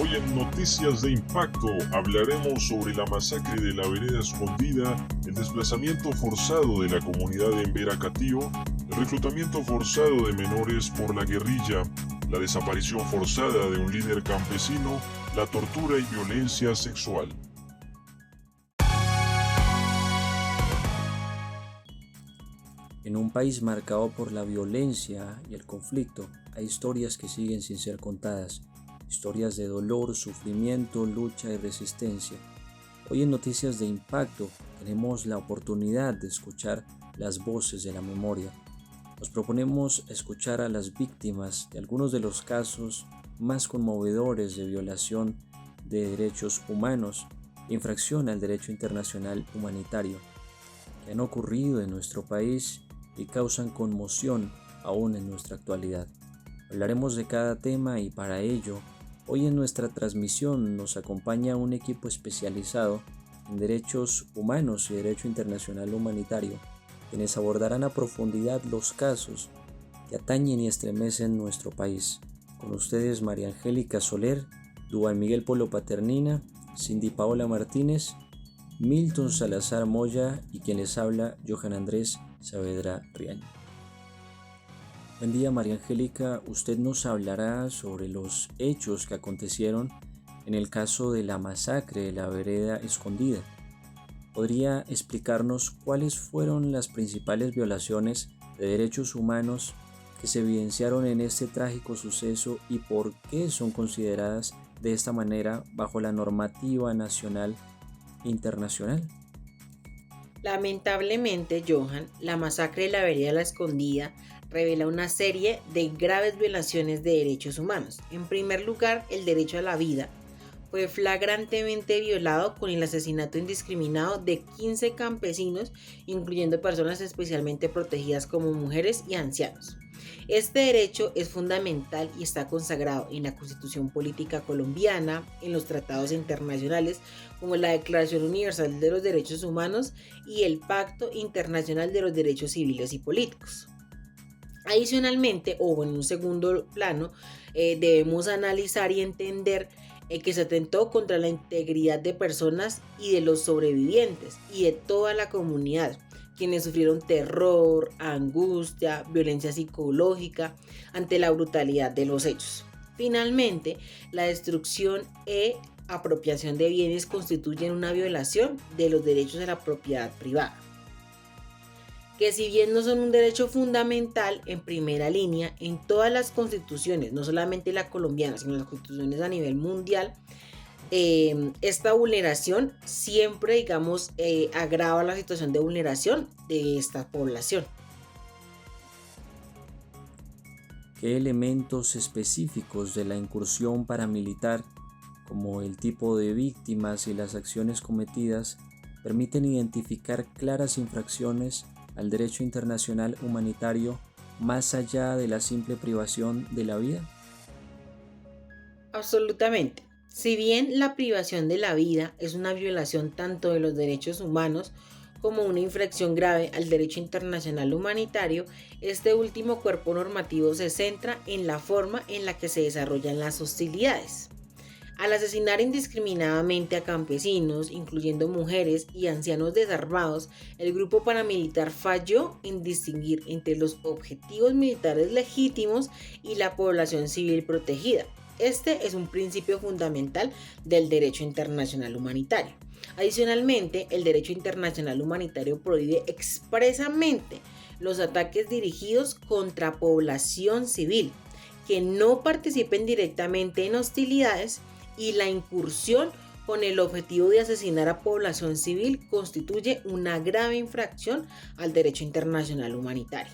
Hoy en Noticias de Impacto hablaremos sobre la masacre de la Vereda Escondida, el desplazamiento forzado de la comunidad en Veracatío, el reclutamiento forzado de menores por la guerrilla, la desaparición forzada de un líder campesino, la tortura y violencia sexual. En un país marcado por la violencia y el conflicto, hay historias que siguen sin ser contadas, historias de dolor, sufrimiento, lucha y resistencia. Hoy en Noticias de Impacto tenemos la oportunidad de escuchar las voces de la memoria. Nos proponemos escuchar a las víctimas de algunos de los casos más conmovedores de violación de derechos humanos e infracción al derecho internacional humanitario que han ocurrido en nuestro país y causan conmoción aún en nuestra actualidad. Hablaremos de cada tema y para ello, hoy en nuestra transmisión nos acompaña un equipo especializado en derechos humanos y derecho internacional humanitario, quienes abordarán a profundidad los casos que atañen y estremecen nuestro país. Con ustedes María Angélica Soler, Duván Miguel Polo Paternina, Cindy Paola Martínez, Milton Salazar Moya y quien les habla, Johan Andrés Saavedra Riaño. Buen día María Angélica, usted nos hablará sobre los hechos que acontecieron en el caso de la masacre de la Vereda Escondida. ¿Podría explicarnos cuáles fueron las principales violaciones de derechos humanos que se evidenciaron en este trágico suceso y por qué son consideradas de esta manera bajo la normativa nacional e internacional? Lamentablemente, Johan, la masacre de la Vereda La Escondida revela una serie de graves violaciones de derechos humanos. En primer lugar, el derecho a la vida fue flagrantemente violado con el asesinato indiscriminado de 15 campesinos, incluyendo personas especialmente protegidas como mujeres y ancianos. Este derecho es fundamental y está consagrado en la Constitución Política Colombiana, en los tratados internacionales como la Declaración Universal de los Derechos Humanos y el Pacto Internacional de los Derechos Civiles y Políticos. Adicionalmente, o en un segundo plano, debemos analizar y entender que se atentó contra la integridad de personas y de los sobrevivientes y de toda la comunidad, quienes sufrieron terror, angustia, violencia psicológica ante la brutalidad de los hechos. Finalmente, la destrucción e apropiación de bienes constituyen una violación de los derechos de la propiedad privada, que si bien no son un derecho fundamental en primera línea en todas las constituciones, no solamente la colombiana, sino las constituciones a nivel mundial, esta vulneración siempre, agrava la situación de vulneración de esta población. ¿Qué elementos específicos de la incursión paramilitar, como el tipo de víctimas y las acciones cometidas, permiten identificar claras infracciones al derecho internacional humanitario más allá de la simple privación de la vida? Absolutamente. Si bien la privación de la vida es una violación tanto de los derechos humanos como una infracción grave al derecho internacional humanitario, este último cuerpo normativo se centra en la forma en la que se desarrollan las hostilidades. Al asesinar indiscriminadamente a campesinos, incluyendo mujeres y ancianos desarmados, el grupo paramilitar falló en distinguir entre los objetivos militares legítimos y la población civil protegida. Este es un principio fundamental del derecho internacional humanitario. Adicionalmente, el derecho internacional humanitario prohíbe expresamente los ataques dirigidos contra población civil que no participen directamente en hostilidades, y la incursión con el objetivo de asesinar a población civil constituye una grave infracción al derecho internacional humanitario.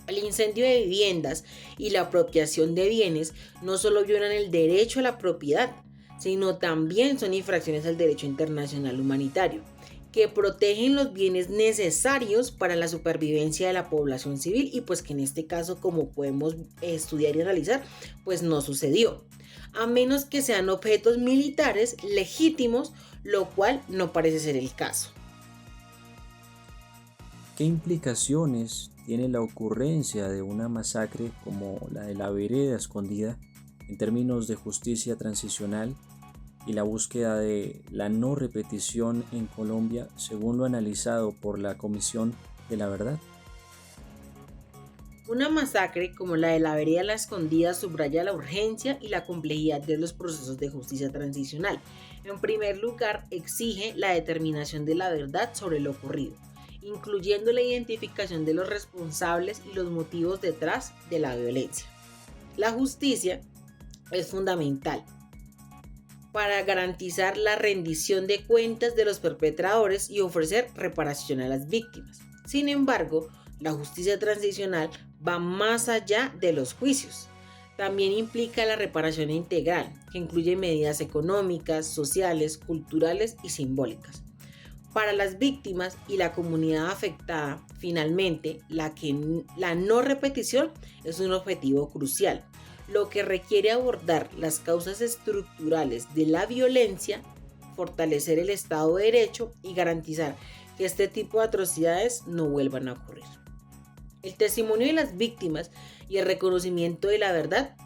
El incendio de viviendas y la apropiación de bienes no solo violan el derecho a la propiedad, sino también son infracciones al derecho internacional humanitario, que protegen los bienes necesarios para la supervivencia de la población civil y pues que en este caso, como podemos estudiar y analizar, pues no sucedió, a menos que sean objetos militares legítimos, lo cual no parece ser el caso. ¿Qué implicaciones tiene la ocurrencia de una masacre como la de la Vereda Escondida en términos de justicia transicional y la búsqueda de la no repetición en Colombia, según lo analizado por la Comisión de la Verdad? Una masacre como la de la Vereda La Escondida subraya la urgencia y la complejidad de los procesos de justicia transicional. En primer lugar, exige la determinación de la verdad sobre lo ocurrido, incluyendo la identificación de los responsables y los motivos detrás de la violencia. La justicia es fundamental para garantizar la rendición de cuentas de los perpetradores y ofrecer reparación a las víctimas. Sin embargo, la justicia transicional va más allá de los juicios. También implica la reparación integral, que incluye medidas económicas, sociales, culturales y simbólicas. Para las víctimas y la comunidad afectada, finalmente, la no repetición es un objetivo crucial, lo que requiere abordar las causas estructurales de la violencia, fortalecer el Estado de Derecho y garantizar que este tipo de atrocidades no vuelvan a ocurrir. El testimonio de las víctimas y el reconocimiento de la verdad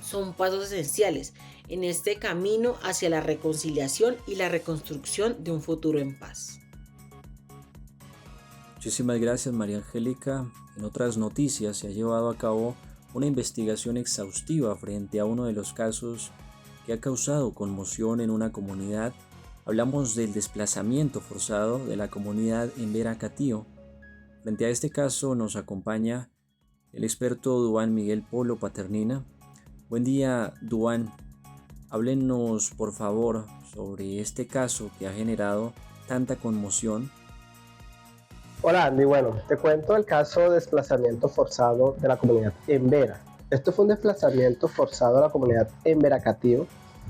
son pasos esenciales en este camino hacia la reconciliación y la reconstrucción de un futuro en paz. Muchísimas gracias, María Angélica. En otras noticias, se ha llevado a cabo una investigación exhaustiva frente a uno de los casos que ha causado conmoción en una comunidad. Hablamos del desplazamiento forzado de la comunidad en Veracatío. Frente a este caso nos acompaña el experto Duván Miguel Polo Paternina. Buen día, Duván. Háblenos, por favor, sobre este caso que ha generado tanta conmoción. Hola, Andy. Bueno, te cuento el caso de desplazamiento forzado de la comunidad en Vera. Esto fue un desplazamiento forzado de la comunidad en Veracatío,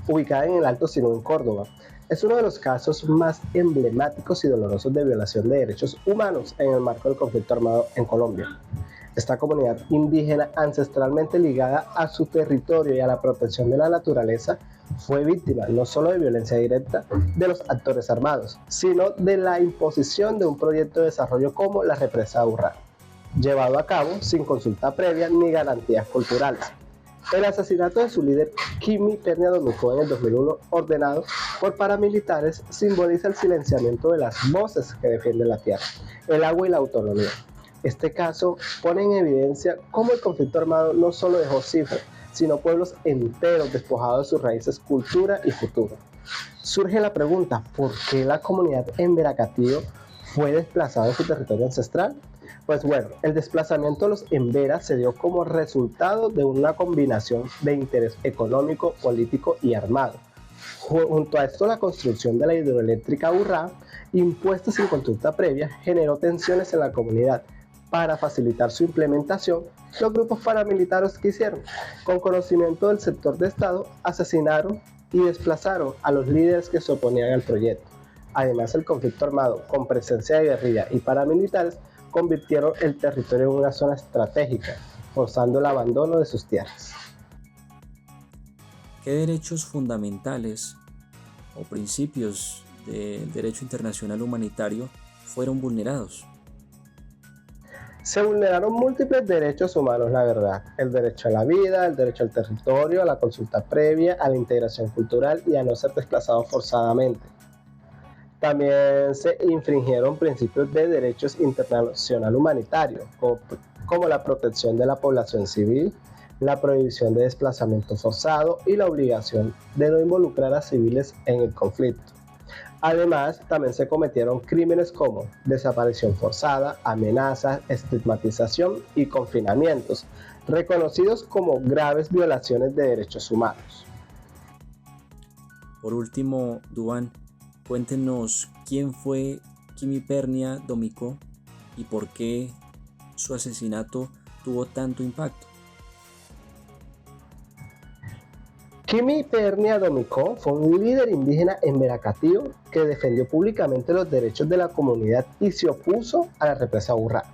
ubicada en el Alto Sinú, en Córdoba. Es uno de los casos más emblemáticos y dolorosos de violación de derechos humanos en el marco del conflicto armado en Colombia. Esta comunidad indígena, ancestralmente ligada a su territorio y a la protección de la naturaleza, fue víctima no solo de violencia directa de los actores armados, sino de la imposición de un proyecto de desarrollo como la represa Urrá, llevado a cabo sin consulta previa ni garantías culturales. El asesinato de su líder, Kimi Pernia Domicó, en el 2001, ordenado por paramilitares, simboliza el silenciamiento de las voces que defienden la tierra, el agua y la autonomía. Este caso pone en evidencia cómo el conflicto armado no solo dejó cifras, sino pueblos enteros despojados de sus raíces, cultura y futuro. Surge la pregunta, ¿por qué la comunidad en Veracatío fue desplazada de su territorio ancestral? Pues bueno, el desplazamiento de los Embera se dio como resultado de una combinación de interés económico, político y armado. Junto a esto, la construcción de la hidroeléctrica Urrá, impuesta sin consulta previa, generó tensiones en la comunidad. Para facilitar su implementación, los grupos paramilitares que hicieron, con conocimiento del sector de Estado, asesinaron y desplazaron a los líderes que se oponían al proyecto. Además, el conflicto armado, con presencia de guerrilla y paramilitares, convirtieron el territorio en una zona estratégica, forzando el abandono de sus tierras. ¿Qué derechos fundamentales o principios del derecho internacional humanitario fueron vulnerados? Se vulneraron múltiples derechos humanos, la verdad. El derecho a la vida, el derecho al territorio, a la consulta previa, a la integración cultural y a no ser desplazado forzadamente. También se infringieron principios de derechos internacional humanitario, como la protección de la población civil, la prohibición de desplazamiento forzado y la obligación de no involucrar a civiles en el conflicto. Además, también se cometieron crímenes como desaparición forzada, amenazas, estigmatización y confinamientos, reconocidos como graves violaciones de derechos humanos. Por último, Duván, cuéntenos quién fue Kimi Pernia Domicó y por qué su asesinato tuvo tanto impacto. Kimi Pernia Domicó fue un líder indígena en Veracatío que defendió públicamente los derechos de la comunidad y se opuso a la represa Urrá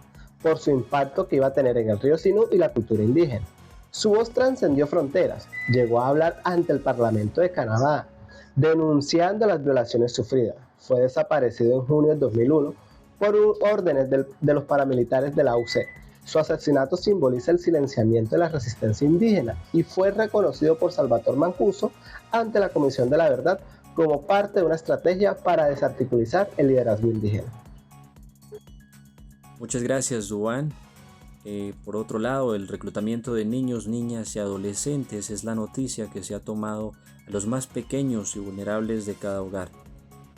por su impacto que iba a tener en el río Sinú y la cultura indígena. Su voz trascendió fronteras, llegó a hablar ante el Parlamento de Canadá, denunciando las violaciones sufridas. Fue desaparecido en junio de 2001 por órdenes de los paramilitares de la UC. Su asesinato simboliza el silenciamiento de la resistencia indígena y fue reconocido por Salvatore Mancuso ante la Comisión de la Verdad como parte de una estrategia para desarticulizar el liderazgo indígena. Muchas gracias, Duván. Por otro lado, el reclutamiento de niños, niñas y adolescentes es la noticia que se ha tomado a los más pequeños y vulnerables de cada hogar.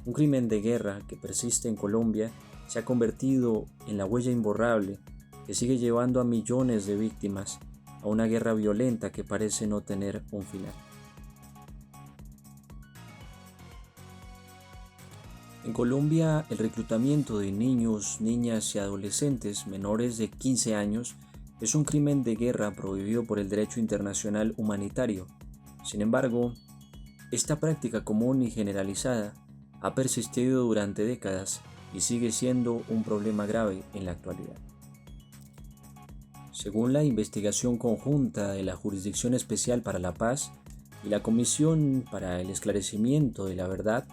Un crimen de guerra que persiste en Colombia se ha convertido en la huella imborrable que sigue llevando a millones de víctimas a una guerra violenta que parece no tener un final. En Colombia, el reclutamiento de niños, niñas y adolescentes menores de 15 años es un crimen de guerra prohibido por el derecho internacional humanitario. Sin embargo, esta práctica común y generalizada ha persistido durante décadas y sigue siendo un problema grave en la actualidad. Según la investigación conjunta de la Jurisdicción Especial para la Paz y la Comisión para el Esclarecimiento de la Verdad,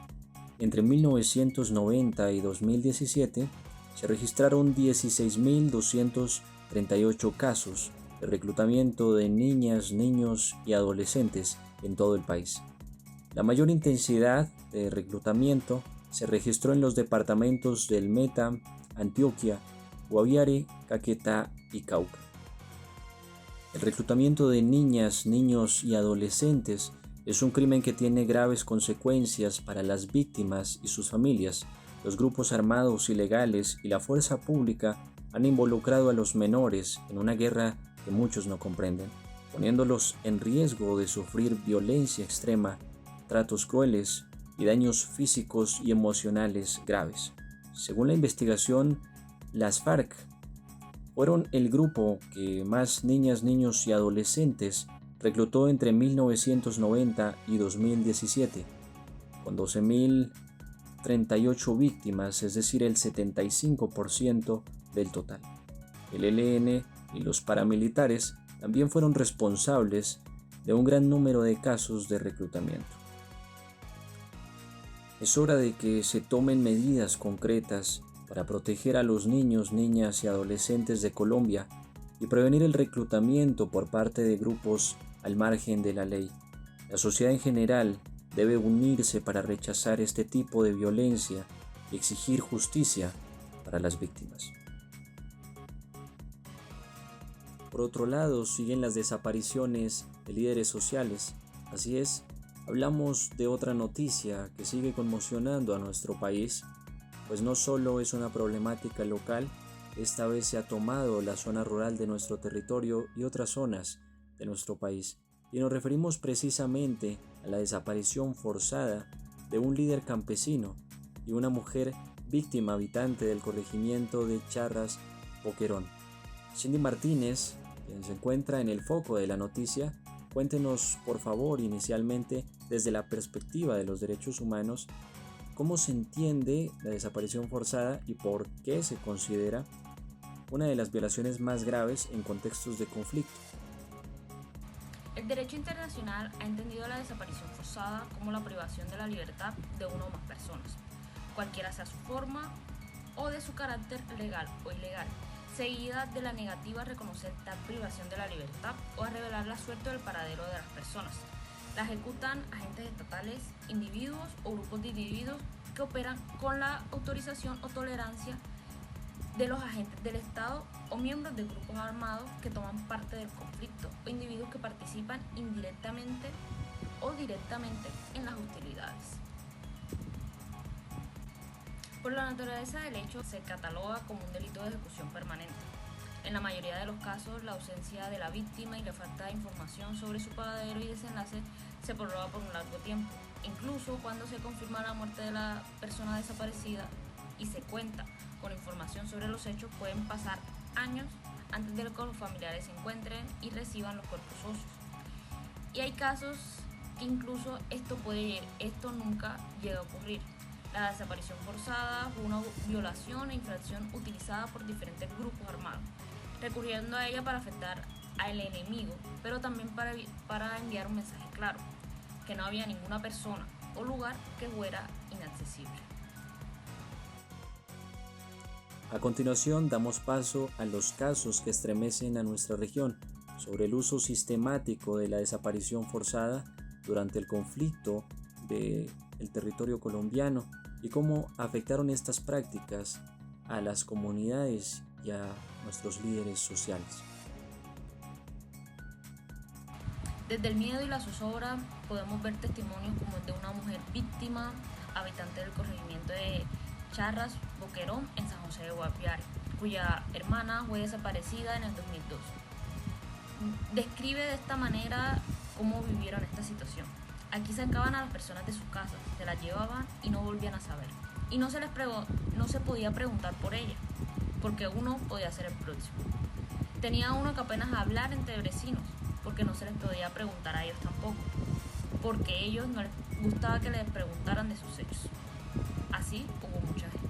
entre 1990 y 2017 se registraron 16.238 casos de reclutamiento de niñas, niños y adolescentes en todo el país. La mayor intensidad de reclutamiento se registró en los departamentos del Meta, Antioquia, Guaviare, Caquetá y Cauca. El reclutamiento de niñas, niños y adolescentes es un crimen que tiene graves consecuencias para las víctimas y sus familias. Los grupos armados ilegales y la fuerza pública han involucrado a los menores en una guerra que muchos no comprenden, poniéndolos en riesgo de sufrir violencia extrema, tratos crueles y daños físicos y emocionales graves. Según la investigación, las FARC fueron el grupo que más niñas, niños y adolescentes reclutó entre 1990 y 2017, con 12.038 víctimas, es decir, el 75% del total. El ELN y los paramilitares también fueron responsables de un gran número de casos de reclutamiento. Es hora de que se tomen medidas concretas para proteger a los niños, niñas y adolescentes de Colombia y prevenir el reclutamiento por parte de grupos al margen de la ley. La sociedad en general debe unirse para rechazar este tipo de violencia y exigir justicia para las víctimas. Por otro lado, siguen las desapariciones de líderes sociales. Así es, hablamos de otra noticia que sigue conmocionando a nuestro país, pues no solo es una problemática local, esta vez se ha tomado la zona rural de nuestro territorio y otras zonas de nuestro país, y nos referimos precisamente a la desaparición forzada de un líder campesino y una mujer víctima habitante del corregimiento de Charras, Boquerón. Cindy Martínez, quien se encuentra en el foco de la noticia, cuéntenos por favor inicialmente desde la perspectiva de los derechos humanos cómo se entiende la desaparición forzada y por qué se considera una de las violaciones más graves en contextos de conflicto. El derecho internacional ha entendido la desaparición forzada como la privación de la libertad de una o más personas, cualquiera sea su forma o de su carácter legal o ilegal, seguida de la negativa a reconocer tal privación de la libertad o a revelar la suerte o el paradero de las personas. La ejecutan agentes estatales, individuos o grupos de individuos que operan con la autorización o tolerancia de los agentes del Estado o miembros de grupos armados que toman parte del conflicto o individuos que participan indirectamente o directamente en las hostilidades. Por la naturaleza del hecho, se cataloga como un delito de ejecución permanente. En la mayoría de los casos, la ausencia de la víctima y la falta de información sobre su paradero y desenlace se prolonga por un largo tiempo. Incluso cuando se confirma la muerte de la persona desaparecida y se cuenta con información sobre los hechos, pueden pasar años antes de que los familiares se encuentren y reciban los cuerpos óseos. Y hay casos que incluso esto nunca llega a ocurrir. La desaparición forzada fue una violación e infracción utilizada por diferentes grupos armados, recurriendo a ella para afectar al enemigo, pero también para enviar un mensaje claro, que no había ninguna persona o lugar que fuera inaccesible. A continuación damos paso a los casos que estremecen a nuestra región sobre el uso sistemático de la desaparición forzada durante el conflicto del territorio colombiano y cómo afectaron estas prácticas a las comunidades y a nuestros líderes sociales. Desde el miedo y la zozobra podemos ver testimonios como el de una mujer víctima, habitante del corregimiento de Charras, Boquerón, en San José de Guaviare, cuya hermana fue desaparecida en el 2002. Describe de esta manera cómo vivieron esta situación. Aquí sacaban a las personas de sus casas, se las llevaban y no volvían a saber. Y no se podía preguntar por ella, porque uno podía ser el próximo. Tenía uno que apenas hablar entre vecinos, porque no se les podía preguntar a ellos tampoco, porque a ellos no les gustaba que les preguntaran de sus hechos. Así hubo mucha gente.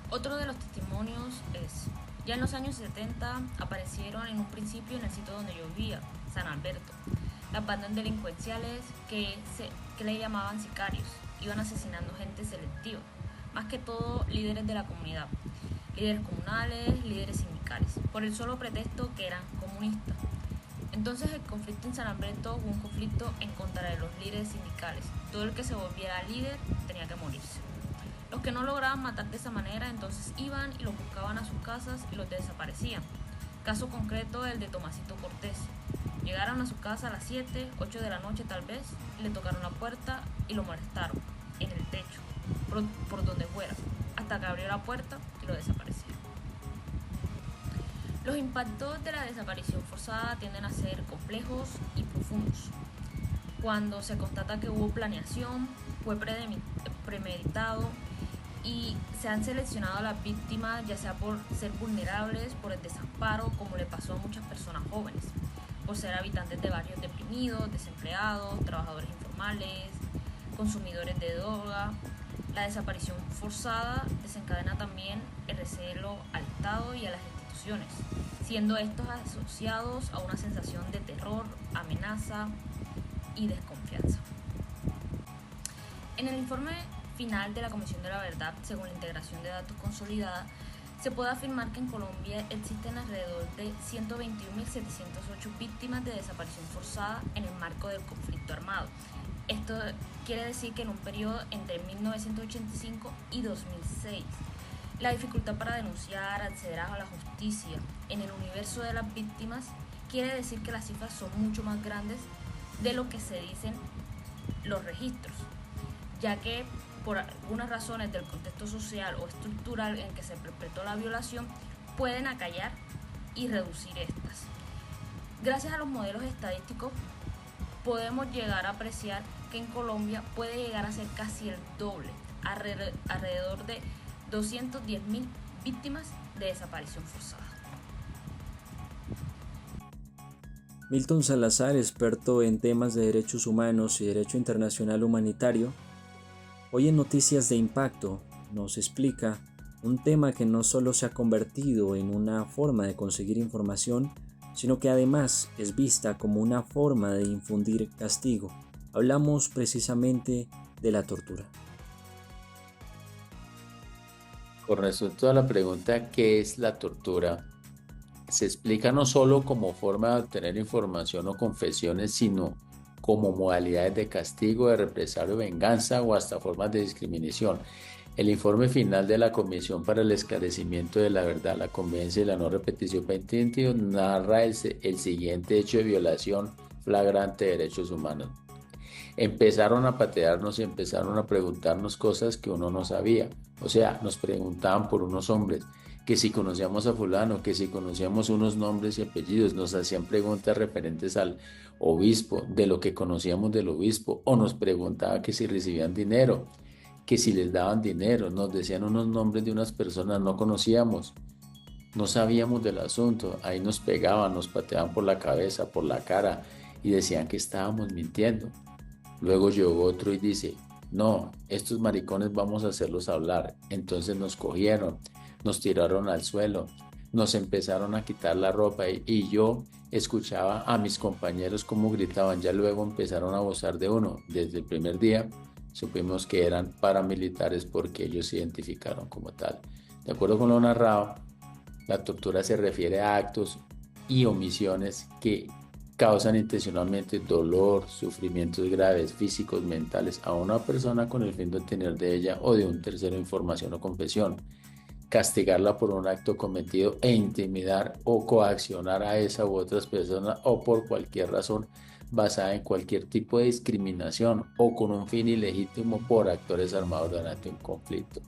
Otro de los testimonios es, ya en los años 70 aparecieron en un principio en el sitio donde yo vivía, San Alberto, las bandas delincuenciales que le llamaban sicarios, iban asesinando gente selectiva, más que todo líderes de la comunidad, líderes comunales, líderes sindicales, por el solo pretexto que eran comunistas. Entonces el conflicto en San Alberto fue un conflicto en contra de los líderes sindicales. Todo el que se volviera líder tenía que morirse. Los que no lograban matar de esa manera entonces iban y los buscaban a sus casas y los desaparecían. Caso concreto el de Tomasito Cortés. Llegaron a su casa a las 7, 8 de la noche tal vez, y le tocaron la puerta y lo molestaron, en el techo, por donde fuera, hasta que abrió la puerta y lo desaparecieron. Los impactos de la desaparición forzada tienden a ser complejos y profundos. Cuando se constata que hubo planeación, fue premeditado y se han seleccionado a las víctimas ya sea por ser vulnerables, por el desamparo, como le pasó a muchas personas jóvenes, por ser habitantes de barrios deprimidos, desempleados, trabajadores informales, consumidores de droga. La desaparición forzada desencadena también el recelo al Estado y a las instituciones, siendo estos asociados a una sensación de terror, amenaza y desconfianza. En el informe final de la Comisión de la Verdad, según la integración de datos consolidada, se puede afirmar que en Colombia existen alrededor de 121.708 víctimas de desaparición forzada en el marco del conflicto armado. Esto quiere decir que en un periodo entre 1985 y 2006. La dificultad para denunciar, acceder a la justicia en el universo de las víctimas quiere decir que las cifras son mucho más grandes de lo que se dicen los registros, ya que por algunas razones del contexto social o estructural en que se perpetró la violación pueden acallar y reducir estas. Gracias a los modelos estadísticos podemos llegar a apreciar que en Colombia puede llegar a ser casi el doble, alrededor de 210.000 víctimas de desaparición forzada. Milton Salazar, experto en temas de derechos humanos y derecho internacional humanitario, hoy en Noticias de Impacto nos explica un tema que no solo se ha convertido en una forma de conseguir información, sino que además es vista como una forma de infundir castigo. Hablamos precisamente de la tortura. Con respecto a la pregunta ¿qué es la tortura? Se explica no solo como forma de obtener información o confesiones, sino como modalidades de castigo, de represalia o venganza o hasta formas de discriminación. El informe final de la Comisión para el Esclarecimiento de la Verdad, la Convivencia y la No Repetición 2022 narra el siguiente hecho de violación flagrante de derechos humanos. Empezaron a patearnos y empezaron a preguntarnos cosas que uno no sabía. O sea, nos preguntaban por unos hombres, que si conocíamos a fulano, que si conocíamos unos nombres y apellidos, nos hacían preguntas referentes al obispo, de lo que conocíamos del obispo, o nos preguntaban que si recibían dinero, que si les daban dinero, nos decían unos nombres de unas personas, no conocíamos, no sabíamos del asunto, ahí nos pegaban, nos pateaban por la cabeza, por la cara, y decían que estábamos mintiendo. Luego llegó otro y dice, no, estos maricones vamos a hacerlos hablar. Entonces nos cogieron, nos tiraron al suelo, nos empezaron a quitar la ropa y yo escuchaba a mis compañeros cómo gritaban. Ya luego empezaron a abusar de uno. Desde el primer día supimos que eran paramilitares porque ellos se identificaron como tal. De acuerdo con lo narrado, la tortura se refiere a actos y omisiones que causan intencionalmente dolor, sufrimientos graves, físicos, mentales a una persona con el fin de obtener de ella o de un tercero información o confesión, castigarla por un acto cometido e intimidar o coaccionar a esa u otras personas o por cualquier razón basada en cualquier tipo de discriminación o con un fin ilegítimo por actores armados durante un conflicto.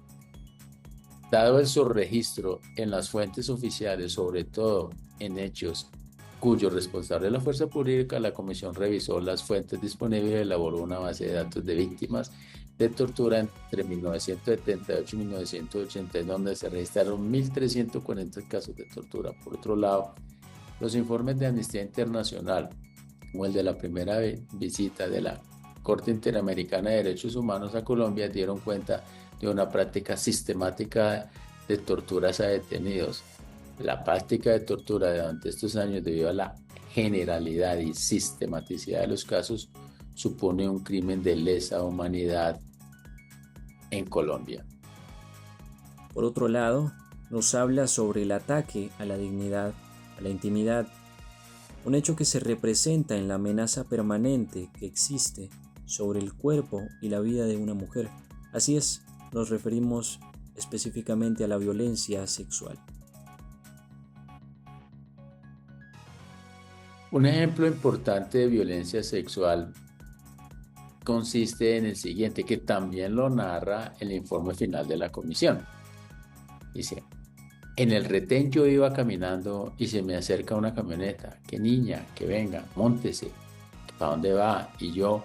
Dado el subregistro en las fuentes oficiales, sobre todo en hechos cuyo responsable es la fuerza pública, la comisión revisó las fuentes disponibles y elaboró una base de datos de víctimas de tortura entre 1978 y 1980, donde se registraron 1.340 casos de tortura. Por otro lado, los informes de Amnistía Internacional, como el de la primera visita de la Corte Interamericana de Derechos Humanos a Colombia, dieron cuenta de una práctica sistemática de torturas a detenidos. La práctica de tortura durante estos años, debido a la generalidad y sistematicidad de los casos, supone un crimen de lesa humanidad en Colombia. Por otro lado, nos habla sobre el ataque a la dignidad, a la intimidad, un hecho que se representa en la amenaza permanente que existe sobre el cuerpo y la vida de una mujer. Así es, nos referimos específicamente a la violencia sexual. Un ejemplo importante de violencia sexual consiste en el siguiente, que también lo narra el informe final de la comisión. Dice: en el retén yo iba caminando y se me acerca una camioneta. ¿Qué niña? Que venga, móntese. ¿Para dónde va? Y yo,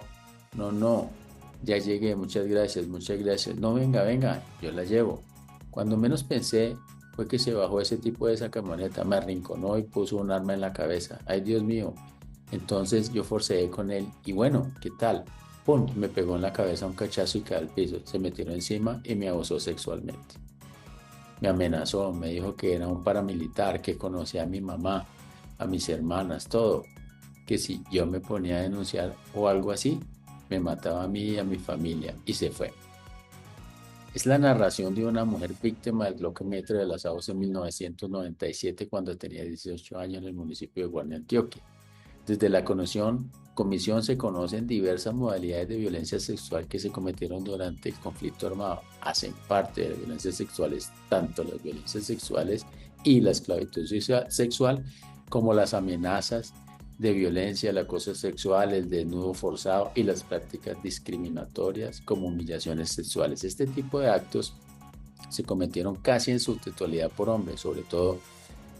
no, ya llegué, muchas gracias. No, venga, yo la llevo. Cuando menos pensé fue que se bajó ese tipo de esa camioneta, me arrinconó y puso un arma en la cabeza. ¡Ay, Dios mío! Entonces yo forceé con él y bueno, ¿qué tal? ¡Pum! Me pegó en la cabeza un cachazo y caí al piso. Se me tiró encima y me abusó sexualmente. Me amenazó, me dijo que era un paramilitar, que conocía a mi mamá, a mis hermanas, todo. Que si yo me ponía a denunciar o algo así, me mataba a mí y a mi familia y se fue. Es la narración de una mujer víctima del bloque Metro de las Aguas en 1997 cuando tenía 18 años en el municipio de Guarne, Antioquia. Desde la comisión se conocen diversas modalidades de violencia sexual que se cometieron durante el conflicto armado. Hacen parte de las violencias sexuales tanto las violencias sexuales y la esclavitud sexual como las amenazas de violencia, el acoso sexual, el desnudo forzado y las prácticas discriminatorias como humillaciones sexuales. Este tipo de actos se cometieron casi en su totalidad por hombres, sobre todo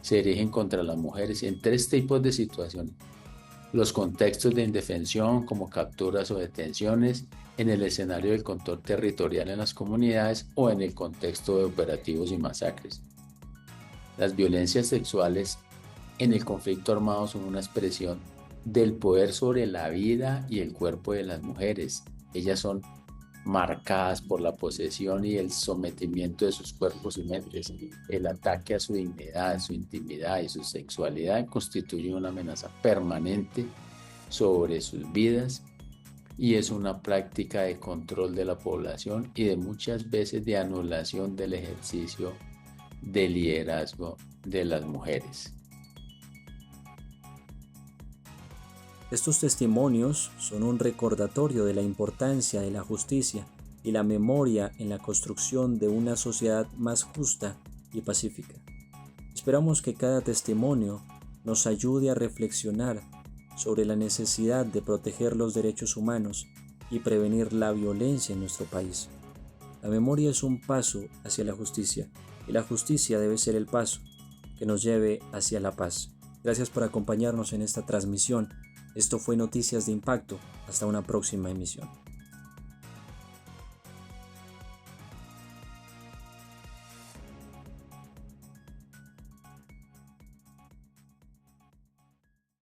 se dirigen contra las mujeres en tres tipos de situaciones: los contextos de indefensión como capturas o detenciones, en el escenario del control territorial en las comunidades o en el contexto de operativos y masacres. Las violencias sexuales en el conflicto armado son una expresión del poder sobre la vida y el cuerpo de las mujeres. Ellas son marcadas por la posesión y el sometimiento de sus cuerpos y mentes. El ataque a su dignidad, su intimidad y su sexualidad constituye una amenaza permanente sobre sus vidas y es una práctica de control de la población y de muchas veces de anulación del ejercicio de liderazgo de las mujeres. Estos testimonios son un recordatorio de la importancia de la justicia y la memoria en la construcción de una sociedad más justa y pacífica. Esperamos que cada testimonio nos ayude a reflexionar sobre la necesidad de proteger los derechos humanos y prevenir la violencia en nuestro país. La memoria es un paso hacia la justicia y la justicia debe ser el paso que nos lleve hacia la paz. Gracias por acompañarnos en esta transmisión. Esto fue Noticias de Impacto. Hasta una próxima emisión.